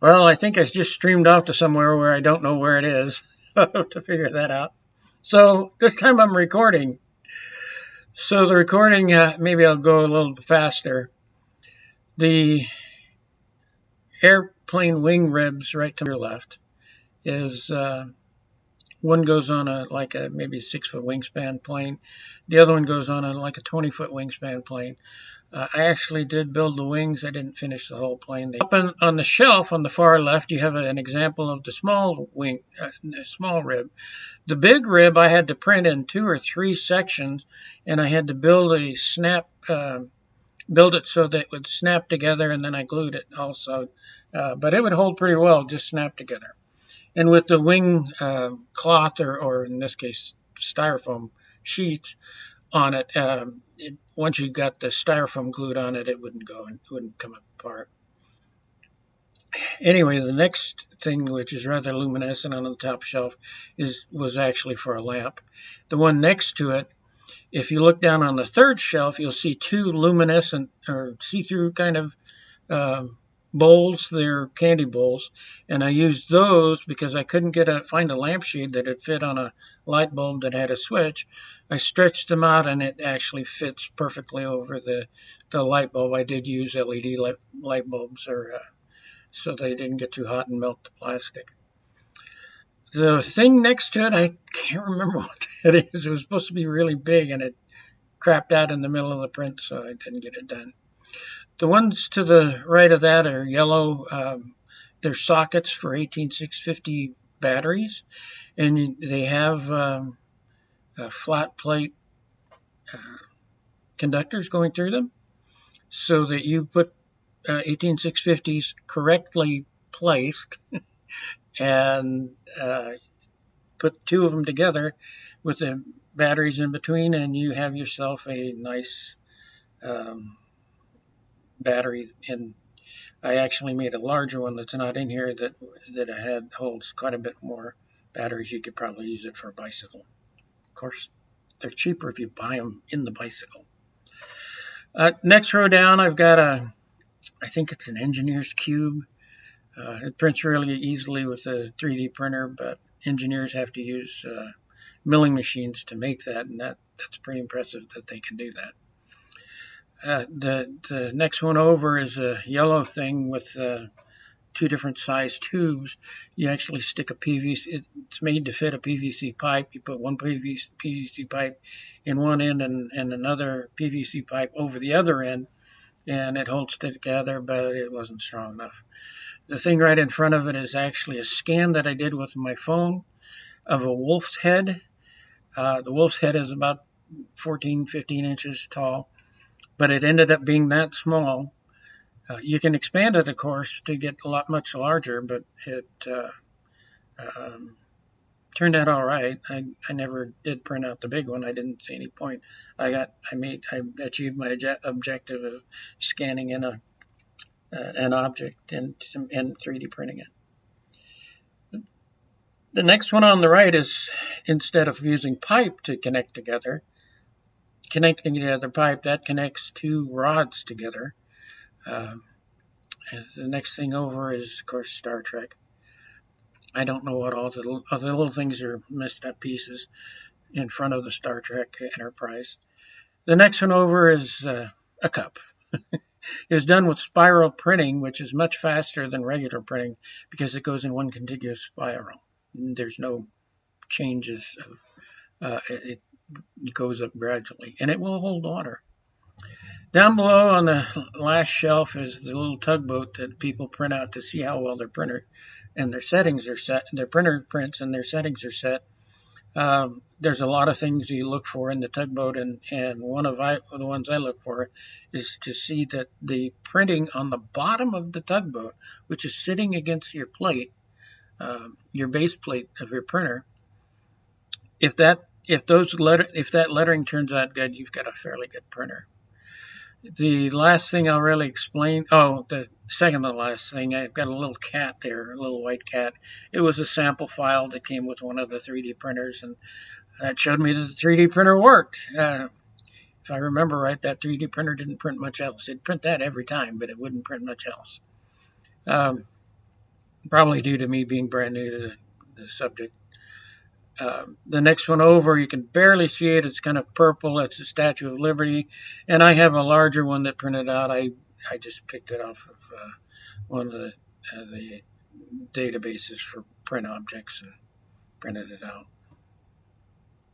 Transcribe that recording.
Well, I think I just streamed off to somewhere where I don't know where it is. I'll have to figure that out. So this time I'm recording. So the recording, maybe I'll go a little faster. The airplane wing ribs right to your left is one goes on a like a maybe 6 foot wingspan plane. The other one goes on a like a 20-foot wingspan plane. I actually did build the wings. I didn't finish the whole plane. Up on the shelf on the far left, you have an example of the small wing, small rib. The big rib I had to print in 2 or 3 sections, and I had to build build it so that it would snap together, and then I glued it also. But it would hold pretty well, just snap together. And with the wing cloth, or in this case, styrofoam sheets on it, once you got the styrofoam glued on it, it wouldn't go and it wouldn't come apart. Anyway, the next thing, which is rather luminescent on the top shelf, was actually for a lamp. The one next to it, if you look down on the third shelf, you'll see 2 luminescent or see-through kind of bowls. They're candy bowls, and I used those because I couldn't find a lampshade that would fit on a light bulb that had a switch. I stretched them out, and it actually fits perfectly over the light bulb. I did use LED light bulbs, so they didn't get too hot and melt the plastic. The thing next to it, I can't remember what that is. It was supposed to be really big, and it crapped out in the middle of the print, so I didn't get it done. The ones to the right of that are yellow. They're sockets for 18650 batteries, and they have flat plate conductors going through them, so that you put 18650s correctly placed and put 2 of them together with the batteries in between, and you have yourself a nice battery. And I actually made a larger one that's not in here that I had holds quite a bit more batteries. You could probably use it for a bicycle. Of course, they're cheaper if you buy them in the bicycle. Next row down, I've got I think it's an engineer's cube. It prints really easily with a 3D printer, but engineers have to use milling machines to make that, and that's pretty impressive that they can do that. The next one over is a yellow thing with 2 different size tubes. You actually stick a PVC. It's made to fit a PVC pipe. You put one PVC pipe in one end and another PVC pipe over the other end, and it holds it together, but it wasn't strong enough. The thing right in front of it is actually a scan that I did with my phone of a wolf's head. The wolf's head is about 14, 15 inches tall, but it ended up being that small. You can expand it, of course, to get much larger, but it turned out all right. I never did print out the big one. I didn't see any point. I achieved my objective of scanning in an object and 3D printing it. The next one on the right is, instead of using pipe to connecting together pipe, that connects 2 rods together. And the next thing over is, of course, Star Trek. I don't know what all the little things are, messed up pieces in front of the Star Trek Enterprise. The next one over is a cup. It was done with spiral printing, which is much faster than regular printing because it goes in one contiguous spiral. There's no changes. It goes up gradually, and it will hold water. Down below on the last shelf is the little tugboat that people print out to see how well their printer and their settings are set. Their printer prints and their settings are set. There's a lot of things you look for in the tugboat, and one of the ones I look for is to see that the printing on the bottom of the tugboat, which is sitting against your plate, your base plate of your printer, if that lettering turns out good, you've got a fairly good printer. The last thing I'll really explain, the second to last thing, I've got a little cat there, a little white cat. It was a sample file that came with one of the 3D printers, and that showed me that the 3D printer worked. If I remember right, that 3D printer didn't print much else. It'd print that every time, but it wouldn't print much else. probably due to me being brand new to the subject. The next one over, you can barely see it. It's kind of purple. It's the Statue of Liberty. And I have a larger one that printed out. I just picked it off of one of the databases for print objects and printed it out.